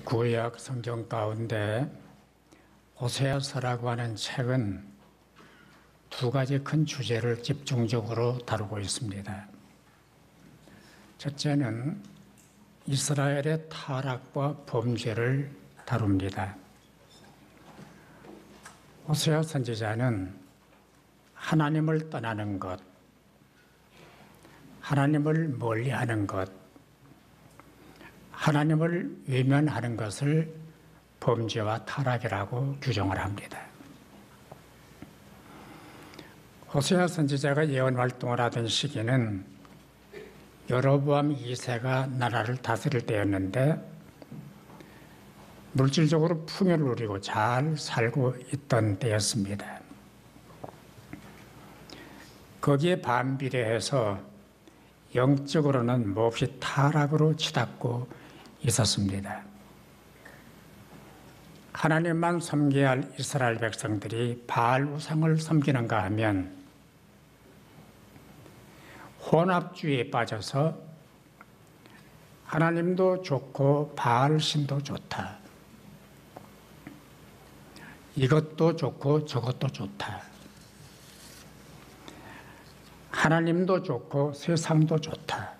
구약 성경 가운데 호세아서라고 하는 책은 두 가지 큰 주제를 집중적으로 다루고 있습니다. 첫째는 이스라엘의 타락과 범죄를 다룹니다. 호세아 선지자는 하나님을 떠나는 것, 하나님을 멀리하는 것, 하나님을 외면하는 것을 범죄와 타락이라고 규정을 합니다. 호세아 선지자가 예언 활동을 하던 시기는 여로보암 2세가 나라를 다스릴 때였는데 물질적으로 풍요를 누리고 잘 살고 있던 때였습니다. 거기에 반비례해서 영적으로는 몹시 타락으로 치닫고 있었습니다. 하나님만 섬겨야 할 이스라엘 백성들이 바알 우상을 섬기는가 하면 혼합주의에 빠져서 하나님도 좋고 바알 신도 좋다. 이것도 좋고 저것도 좋다. 하나님도 좋고 세상도 좋다.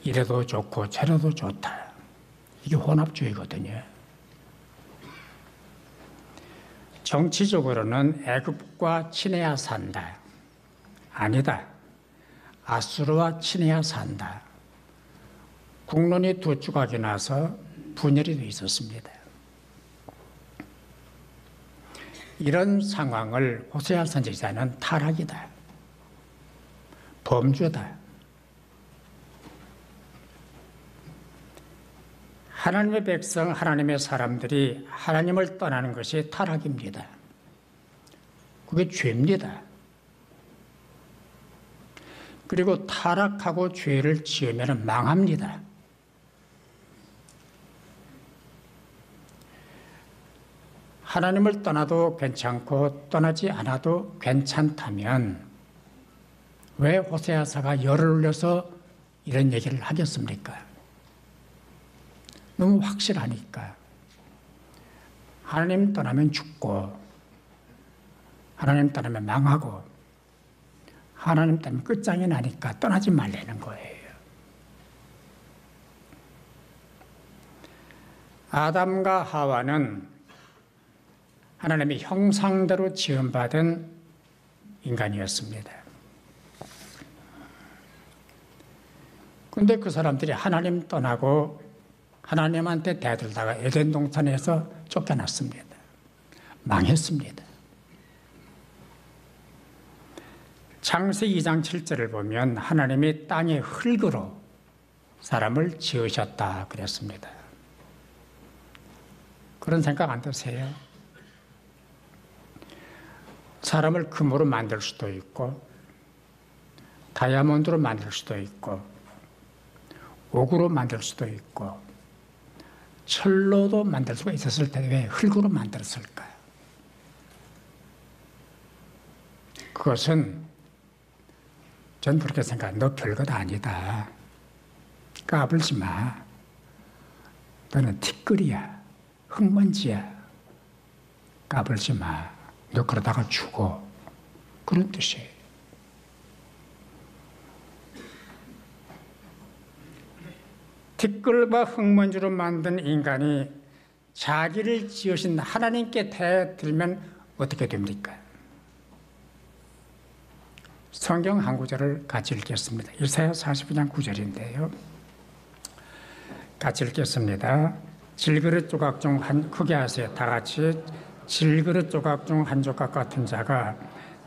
이래도 좋고 저래도 좋다. 이게 혼합주의거든요. 정치적으로는 애굽과 친해야 산다. 아니다. 아수르와 친해야 산다. 국론이 두 조각이 나서 분열이 되어 있었습니다. 이런 상황을 호세아 선지자는 타락이다. 범죄다. 하나님의 백성, 하나님의 사람들이 하나님을 떠나는 것이 타락입니다. 그게 죄입니다. 그리고 타락하고 죄를 지으면 망합니다. 하나님을 떠나도 괜찮고 떠나지 않아도 괜찮다면 왜 호세아서가 열을 올려서 이런 얘기를 하겠습니까? 너무 확실하니까. 하나님 떠나면 죽고 하나님 떠나면 망하고 하나님 떠나면 끝장이 나니까 떠나지 말라는 거예요. 아담과 하와는 하나님의 형상대로 지음받은 인간이었습니다. 그런데 그 사람들이 하나님 떠나고 하나님한테 대들다가 에덴 동산에서 쫓겨났습니다. 망했습니다. 창세기 2장 7절을 보면 하나님이 땅의 흙으로 사람을 지으셨다 그랬습니다. 그런 생각 안 드세요? 사람을 금으로 만들 수도 있고 다이아몬드로 만들 수도 있고 옥으로 만들 수도 있고 철로도 만들 수가 있었을 때 왜 흙으로 만들었을까요? 그것은 전 그렇게 생각해요. 너 별것 아니다. 까불지 마. 너는 티끌이야. 흙먼지야. 까불지 마. 너 그러다가 죽어. 그런 뜻이에요. 티끌과 흙먼지로 만든 인간이 자기를 지으신 하나님께 대들면 어떻게 됩니까? 성경 한 구절을 같이 읽겠습니다. 이사야 42장 9절인데요. 같이 읽겠습니다. 질그릇 조각 중 크게 하세요. 다 같이. 질그릇 조각 중 한 조각 같은 자가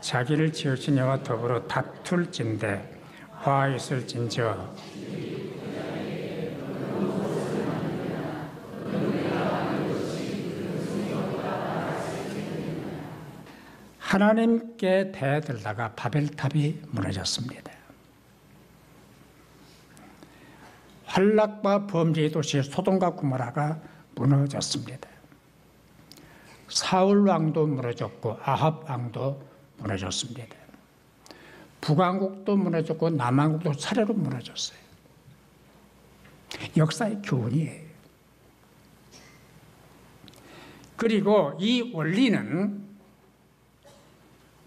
자기를 지으신 이와 더불어 다툴진대 화 있을진저 하나님께 대들다가 바벨탑이 무너졌습니다. 환락과 범죄의 도시 소돔과 고모라가 무너졌습니다. 사울 왕도 무너졌고 아합 왕도 무너졌습니다. 북왕국도 무너졌고 남왕국도 차례로 무너졌어요. 역사의 교훈이에요. 그리고 이 원리는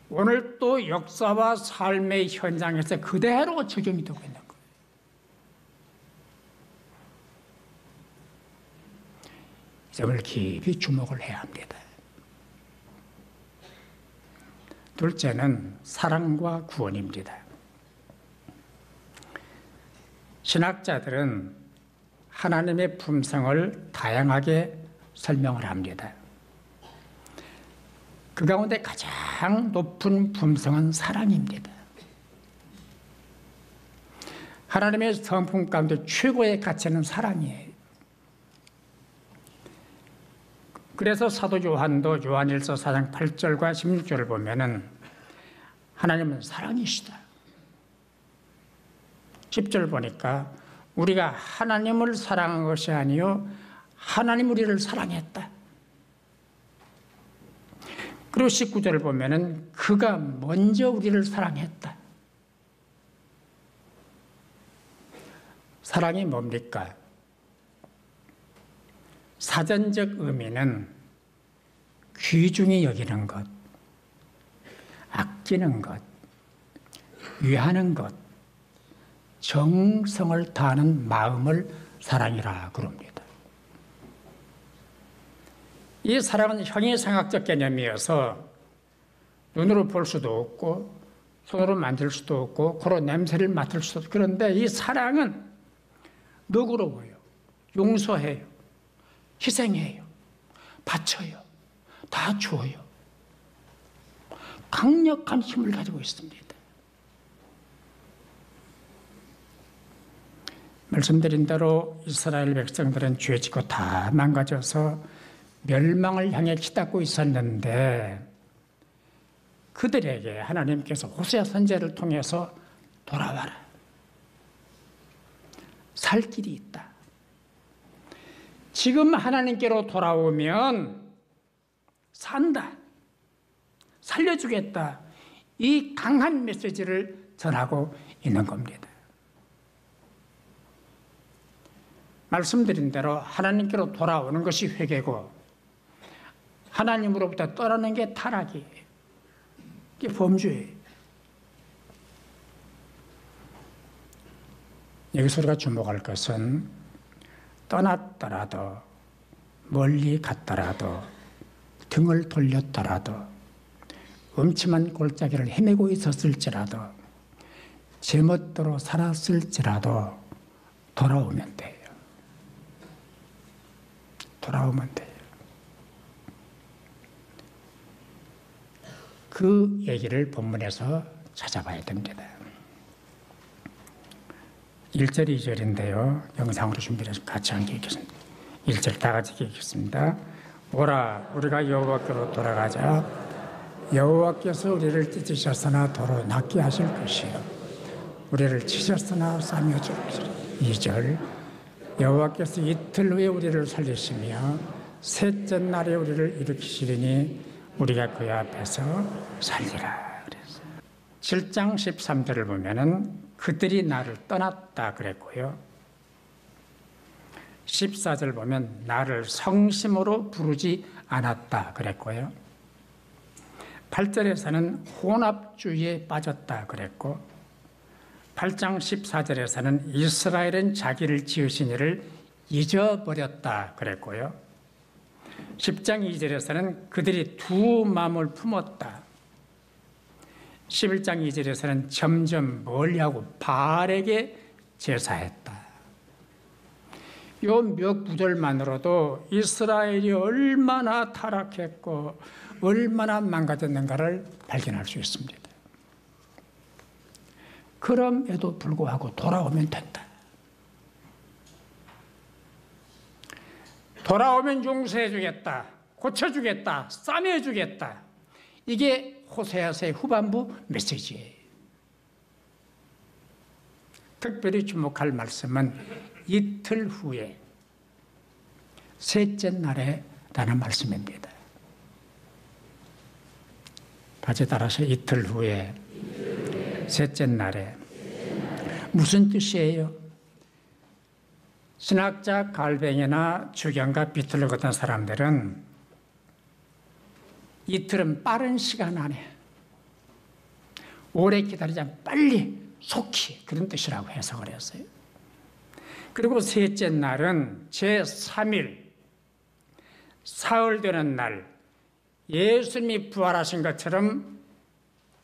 오늘 또 역사와 삶의 현장에서 그대로 적용이 되고 있는 거예요. 이 점을 깊이 주목을 해야 합니다. 둘째는 사랑과 구원입니다. 신학자들은 하나님의 품성을 다양하게 설명을 합니다. 그 가운데 가장 높은 품성은 사랑입니다. 하나님의 성품 가운데 최고의 가치는 사랑이에요. 그래서 사도 요한도 요한일서 4장 8절과 16절을 보면은 하나님은 사랑이시다. 10절 보니까 우리가 하나님을 사랑한 것이 아니요 하나님 우리를 사랑했다. 그리고 19절을 보면은 그가 먼저 우리를 사랑했다. 사랑이 뭡니까? 사전적 의미는 귀중히 여기는 것, 아끼는 것, 위하는 것, 정성을 다하는 마음을 사랑이라 그럽니다. 이 사랑은 형이상학적 개념이어서 눈으로 볼 수도 없고 손으로 만질 수도 없고 코로 냄새를 맡을 수도 없고, 그런데 이 사랑은 너그러워요. 용서해요. 희생해요. 바쳐요. 다 줘요. 강력한 힘을 가지고 있습니다. 말씀드린 대로 이스라엘 백성들은 죄 짓고 다 망가져서 멸망을 향해 치닫고 있었는데 그들에게 하나님께서 호세아 선지자를 통해서 돌아와라. 살 길이 있다. 지금 하나님께로 돌아오면 산다. 살려주겠다. 이 강한 메시지를 전하고 있는 겁니다. 말씀드린 대로 하나님께로 돌아오는 것이 회개고 하나님으로부터 떠나는 게 타락이에요. 이게 범죄예요. 여기서 우리가 주목할 것은 떠났더라도 멀리 갔더라도 등을 돌렸더라도 음침한 골짜기를 헤매고 있었을지라도 제멋대로 살았을지라도 돌아오면 돼요. 돌아오면 돼요. 그 얘기를 본문에서 찾아봐야 됩니다. 1절, 2절인데요. 영상으로 준비해서 같이 함께 읽겠습니다. 1절 다 같이 읽겠습니다. 오라, 우리가 여호와께로 돌아가자. 여호와께서 우리를 찢으셨으나 도로 낫게 하실 것이요 우리를 치셨으나 싸매 줄 것이라. 2절 여호와께서 이틀 후에 우리를 살리시며 셋째 날에 우리를 일으키시리니 우리가 그 앞에서 살리라. 그랬어요. 7장 13절을 보면은 그들이 나를 떠났다 그랬고요. 14절 보면 나를 성심으로 부르지 않았다 그랬고요. 8절에서는 혼합주의에 빠졌다 그랬고 8장 14절에서는 이스라엘은 자기를 지으신 이를 잊어버렸다 그랬고요. 10장 2절에서는 그들이 두 마음을 품었다. 11장 2절에서는 점점 멀리하고 바알에게 제사했다. 이 몇 구절만으로도 이스라엘이 얼마나 타락했고 얼마나 망가졌는가를 발견할 수 있습니다. 그럼에도 불구하고 돌아오면 된다. 돌아오면 용서해주겠다. 고쳐주겠다. 싸매주겠다. 이게 호세아서의 후반부 메시지예요. 특별히 주목할 말씀은 이틀 후에 셋째 날에 라는 말씀입니다. 같이 따라서 이틀 후에 셋째 날에 무슨 뜻이에요? 신학자 갈뱅이나 주경가 비틀러 같은 사람들은 이틀은 빠른 시간 안에 오래 기다리지 않고 빨리 속히 그런 뜻이라고 해석을 했어요. 그리고 셋째 날은 제3일 사흘 되는 날 예수님이 부활하신 것처럼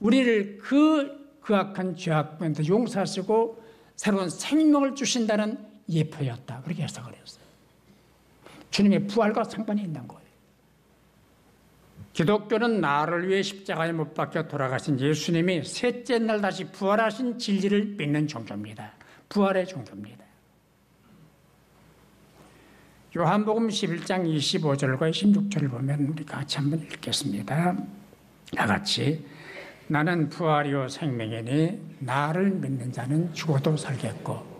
우리를 그 악한 죄악부터 용서하시고 새로운 생명을 주신다는 예표였다. 그렇게 해석을 했어요. 주님의 부활과 상관이 있는 거예요. 기독교는 나를 위해 십자가에 못 박혀 돌아가신 예수님이 셋째 날 다시 부활하신 진리를 믿는 종교입니다. 부활의 종교입니다. 요한복음 11장 25절과 26절을 보면 우리 같이 한번 읽겠습니다. 다 같이 나는 부활이요 생명이니 나를 믿는 자는 죽어도 살겠고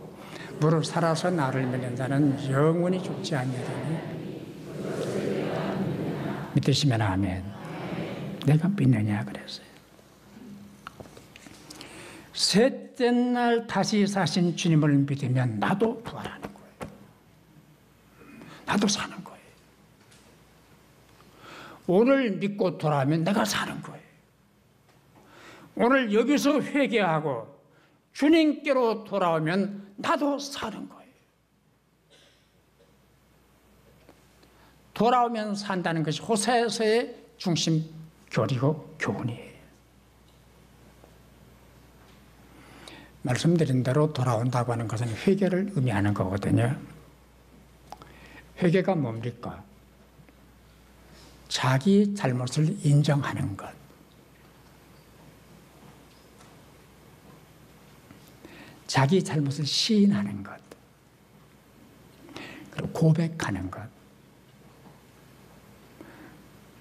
무릇 살아서 나를 믿는 자는 영원히 죽지 아니하리니 믿으시면 아멘. 내가 믿느냐 그랬어요. 셋째 날 다시 사신 주님을 믿으면 나도 부활하는 거예요. 나도 사는 거예요. 오늘 믿고 돌아오면 내가 사는 거예요. 오늘 여기서 회개하고 주님께로 돌아오면 나도 사는 거예요. 돌아오면 산다는 것이 호세아서의 중심 교리고 교훈이에요. 말씀드린 대로 돌아온다고 하는 것은 회개를 의미하는 거거든요. 회개가 뭡니까? 자기 잘못을 인정하는 것. 자기 잘못을 시인하는 것. 그리고 고백하는 것.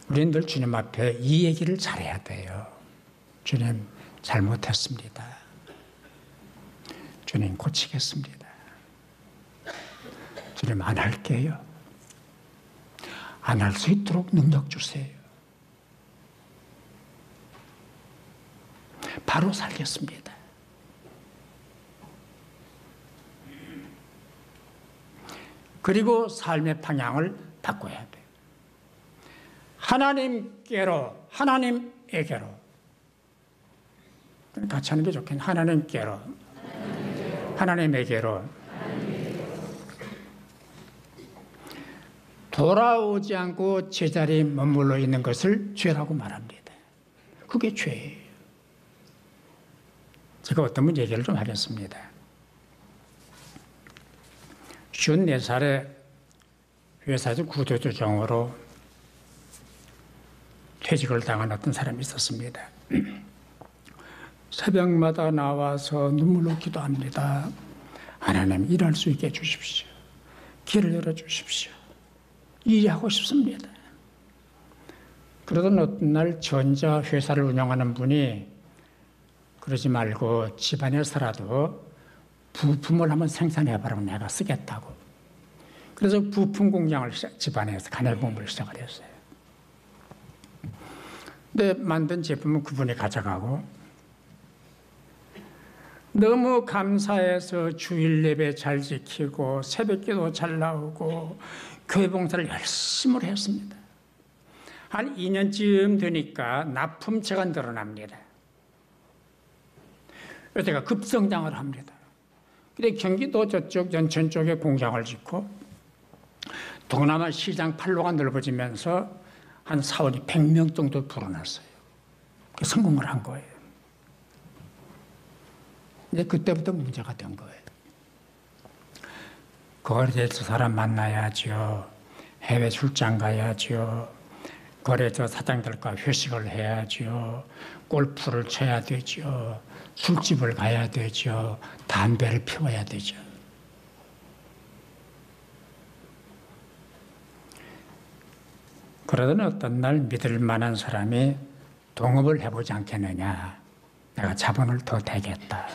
우리는 늘 주님 앞에 이 얘기를 잘해야 돼요. 주님, 잘못했습니다. 주님, 고치겠습니다. 주님, 안 할게요. 안 할 수 있도록 능력 주세요. 바로 살겠습니다. 그리고 삶의 방향을 바꿔야 돼요. 하나님께로, 하나님에게로. 같이 하는 게 좋겠네. 하나님께로, 하나님에게로. 돌아오지 않고 제자리에 머물러 있는 것을 죄라고 말합니다. 그게 죄예요. 제가 어떤 분 얘기를 좀 하겠습니다. 54살에 회사에서 구조조정으로 퇴직을 당한 어떤 사람이 있었습니다. 새벽마다 나와서 눈물로 기도합니다. 하나님, 일할 수 있게 해주십시오. 길을 열어주십시오. 일하고 싶습니다. 그러던 어떤 날 전자회사를 운영하는 분이 그러지 말고 집안에서라도 부품을 한번 생산해보라고 내가 쓰겠다고. 그래서 부품 공장을 집안에서 가내공부를 시작을 했어요. 근데 만든 제품은 그분이 가져가고 너무 감사해서 주일 예배 잘 지키고 새벽기도 잘 나오고 교회 봉사를 열심히 했습니다. 한 2년쯤 되니까 납품체가 늘어납니다. 여태가 급성장을 합니다. 근데 경기도 저쪽 연천 쪽에 공장을 짓고 동남아 시장 판로가 넓어지면서 한 사원이 100명 정도 불어났어요. 성공을 한 거예요. 이제 그때부터 문제가 된 거예요. 거래처 사람 만나야죠. 해외 출장 가야죠. 거래처 사장들과 회식을 해야죠. 골프를 쳐야 되죠. 술집을 가야 되죠. 담배를 피워야 되죠. 그러던 어떤 날 믿을 만한 사람이 동업을 해보지 않겠느냐. 내가 자본을 더 대겠다.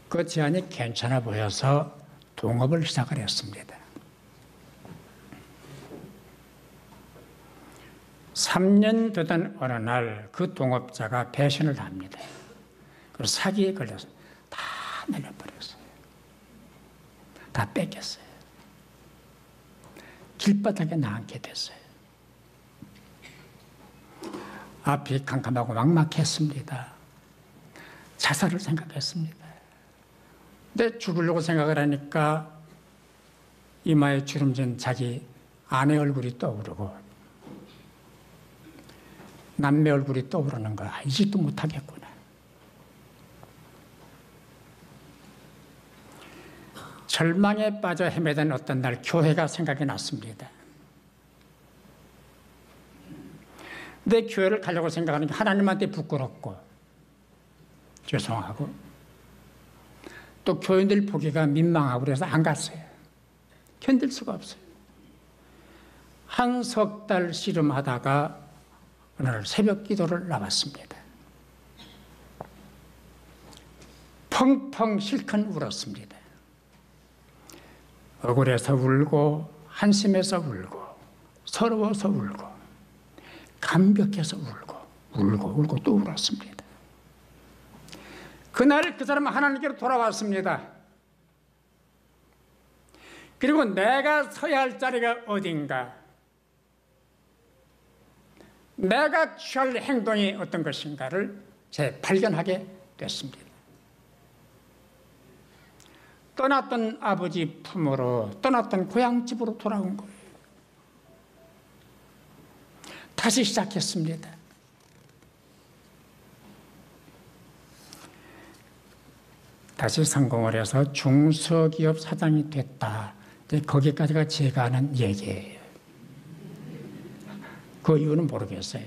그 제안이 괜찮아 보여서 동업을 시작을 했습니다. 3년 되던 어느 날 그 동업자가 배신을 합니다. 그래서 사기에 걸려서 다 날려버렸어요. 뺏겼어요. 길바닥에 나앉게 됐어요. 앞이 캄캄하고 막막했습니다. 자살을 생각했습니다. 근데 죽으려고 생각을 하니까 이마에 주름진 자기 아내 얼굴이 떠오르고 남매 얼굴이 떠오르는 거야. 이 짓도 못하겠구나. 절망에 빠져 헤매던 어떤 날 교회가 생각이 났습니다. 내 교회를 가려고 생각하는 게 하나님한테 부끄럽고 죄송하고 또 교인들 보기가 민망하고 그래서 안 갔어요. 견딜 수가 없어요. 한 석 달 씨름하다가 어느 날 새벽 기도를 나왔습니다. 펑펑 실컷 울었습니다. 억울해서 울고 한심해서 울고 서러워서 울고 감격해서 울고 또 울었습니다. 그날 그 사람은 하나님께로 돌아왔습니다. 그리고 내가 서야 할 자리가 어딘가, 내가 취할 행동이 어떤 것인가를 재발견하게 됐습니다. 떠났던 아버지 품으로, 떠났던 고향집으로 돌아온 거예요. 다시 시작했습니다. 다시 성공을 해서 중소기업 사장이 됐다. 거기까지가 제가 아는 얘기예요. 그 이유는 모르겠어요.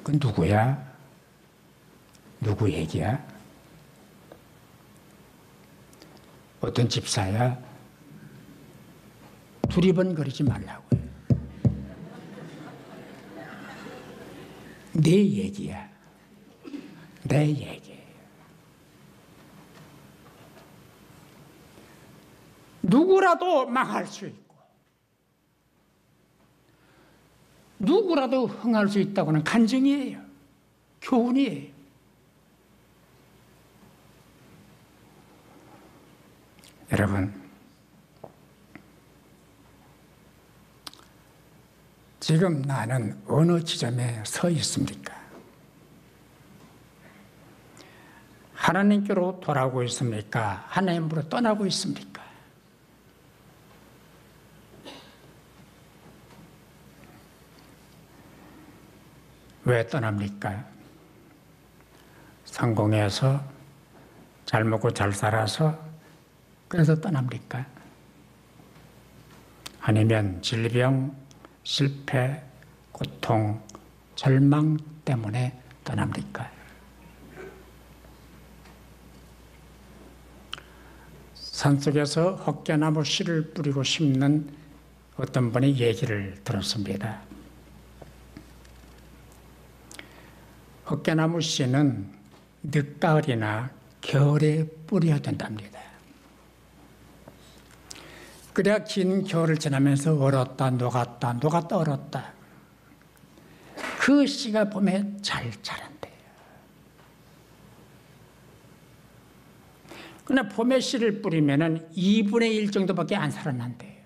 그 누구야? 누구 얘기야? 어떤 집사야? 두리번거리지 말라고요. 내 얘기야. 내 얘기예요. 누구라도 망할 수 있고 누구라도 흥할 수 있다고는 간증이에요. 교훈이에요. 여러분, 지금 나는 어느 지점에 서 있습니까? 하나님께로 돌아오고 있습니까? 하나님으로 떠나고 있습니까? 왜 떠납니까? 성공해서 잘 먹고 잘 살아서 그래서 떠납니까? 아니면 질병, 실패, 고통, 절망 때문에 떠납니까? 산속에서 헛개나무 씨를 뿌리고 심는 어떤 분의 얘기를 들었습니다. 헛개나무 씨는 늦가을이나 겨울에 뿌려야 된답니다. 그래야 긴 겨울을 지나면서 얼었다 녹았다 녹았다 얼었다 그 씨가 봄에 잘 자란대요. 그러나 봄에 씨를 뿌리면 2분의 1 정도밖에 안 살아난대요.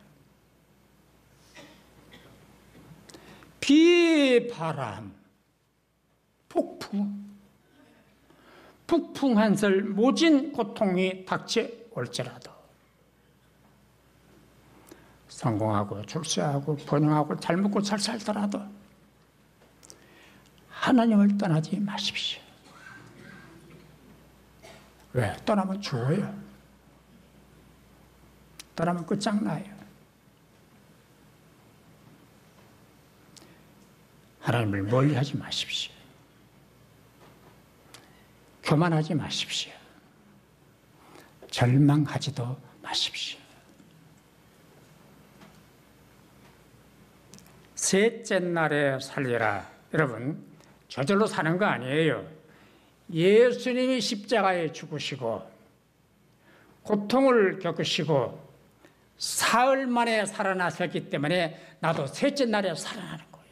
비, 바람, 폭풍, 북풍 한설 모진 고통이 닥쳐올지라도 성공하고 출세하고 번영하고 잘 먹고 잘 살더라도 하나님을 떠나지 마십시오. 왜? 떠나면 죽어요. 떠나면 끝장나요. 하나님을 멀리하지 마십시오. 교만하지 마십시오. 절망하지도 마십시오. 셋째 날에 살리라. 여러분, 저절로 사는 거 아니에요. 예수님이 십자가에 죽으시고 고통을 겪으시고 사흘 만에 살아나셨기 때문에 나도 셋째 날에 살아나는 거예요.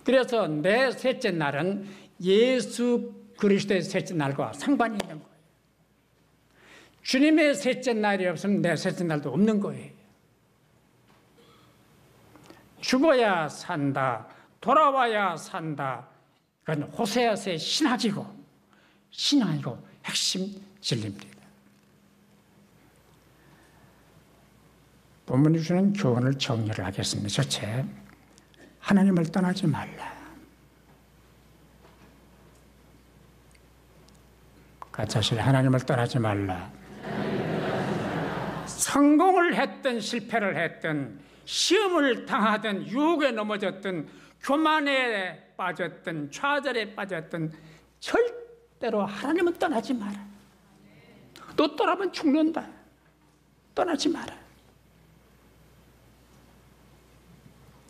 그래서 내 셋째 날은 예수 그리스도의 셋째 날과 상관이 있는 거예요. 주님의 셋째 날이 없으면 내 셋째 날도 없는 거예요. 죽어야 산다, 돌아와야 산다. 그건 호세아서의 신학이고 핵심 진리입니다. 본문이 주는 교훈을 정리를 하겠습니다. 첫째, 하나님을 떠나지 말라. 같이 하시래. 하나님을 떠나지 말라. 성공을 했든 실패를 했든 시험을 당하든 유혹에 넘어졌든 교만에 빠졌든 좌절에 빠졌든 절대로 하나님은 떠나지 마라. 너 떠나면 죽는다. 떠나지 마라.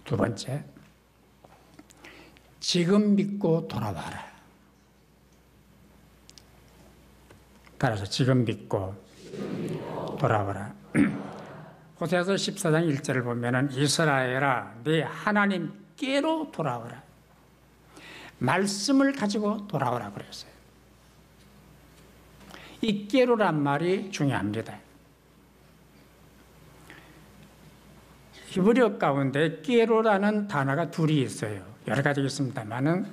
두 번째, 지금 믿고 돌아와라. 따라서 지금 믿고 돌아와라. 호세아서 14장 1절을 보면은 이스라엘아 네 하나님께로 돌아오라. 말씀을 가지고 돌아오라 그랬어요. 이 깨로란 말이 중요합니다. 히브리어 가운데 깨로라는 단어가 둘이 있어요. 여러 가지 있습니다만은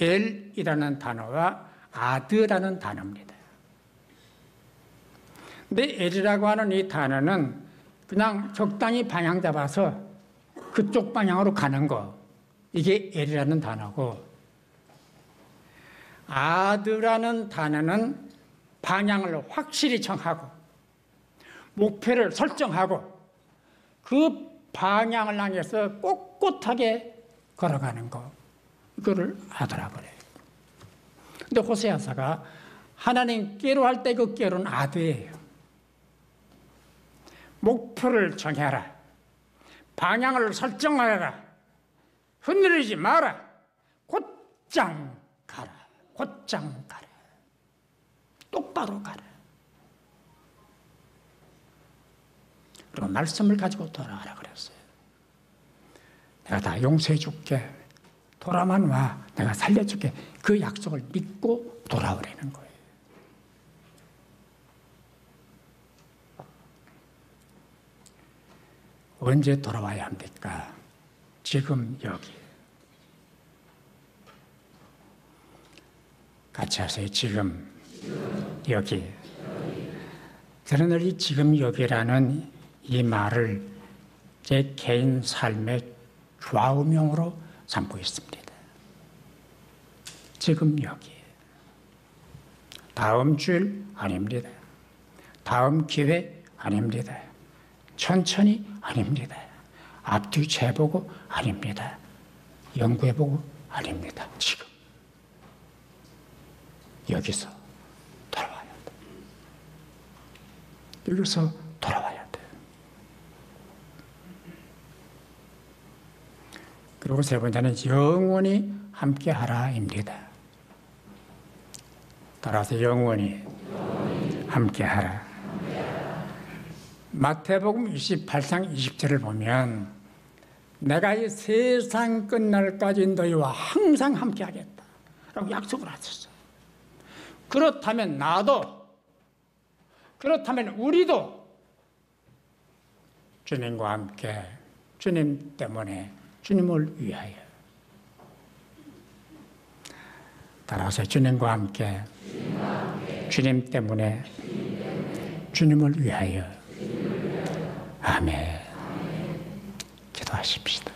엘이라는 단어와 아드라는 단어입니다. 근데 엘이라고 하는 이 단어는 그냥 적당히 방향 잡아서 그쪽 방향으로 가는 거, 이게 엘이라는 단어고, 아드라는 단어는 방향을 확실히 정하고 목표를 설정하고 그 방향을 향해서 꼿꼿하게 걸어가는 거, 이거를 아드라고 그래요. 근데 호세아서가 하나님께로 할 때 그 깨로는 아드예요. 목표를 정해라. 방향을 설정하라. 흔들리지 마라. 곧장 가라. 곧장 가라. 똑바로 가라. 그리고 말씀을 가지고 돌아가라 그랬어요. 내가 다 용서해 줄게. 돌아만 와. 내가 살려줄게. 그 약속을 믿고 돌아오라는 거예요. 언제 돌아와야 합니까? 지금 여기. 같이 하세요. 지금 여기. 저는 이 지금 여기라는 이 말을 제 개인 삶의 좌우명으로 삼고 있습니다. 지금 여기. 다음 주일 아닙니다. 다음 기회 아닙니다. 천천히 아닙니다. 앞뒤 재보고 아닙니다. 연구해보고 아닙니다. 지금 여기서 돌아와야 돼. 여기서 돌아와야 돼. 그리고 세 번째는 영원히 함께하라입니다. 따라서 영원히 함께하라. 마태복음 28장 20절을 보면 내가 이 세상 끝날까지 너희와 항상 함께하겠다 라고 약속을 하셨어요. 그렇다면 나도, 그렇다면 우리도 주님과 함께, 주님 때문에, 주님을 위하여. 따라서 주님과 함께, 주님 때문에, 주님을 위하여. 아멘. 기도하십시다.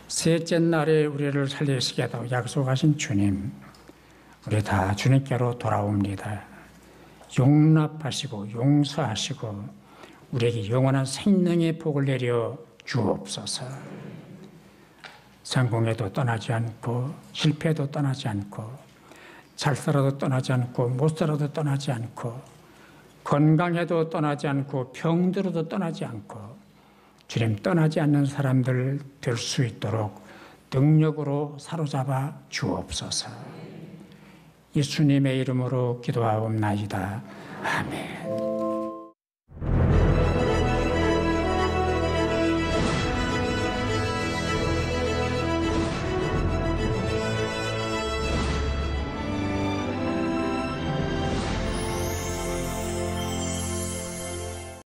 셋째 날에 우리를 살리시겠다고 약속하신 주님, 우리 다 주님께로 돌아옵니다. 용납하시고 용서하시고 우리에게 영원한 생명의 복을 내려 주옵소서. 성공에도 떠나지 않고 실패에도 떠나지 않고 잘 살아도 떠나지 않고 못 살아도 떠나지 않고 건강해도 떠나지 않고 병들어도 떠나지 않고 주님 떠나지 않는 사람들 될 수 있도록 능력으로 사로잡아 주옵소서. 예수님의 이름으로 기도하옵나이다. 아멘.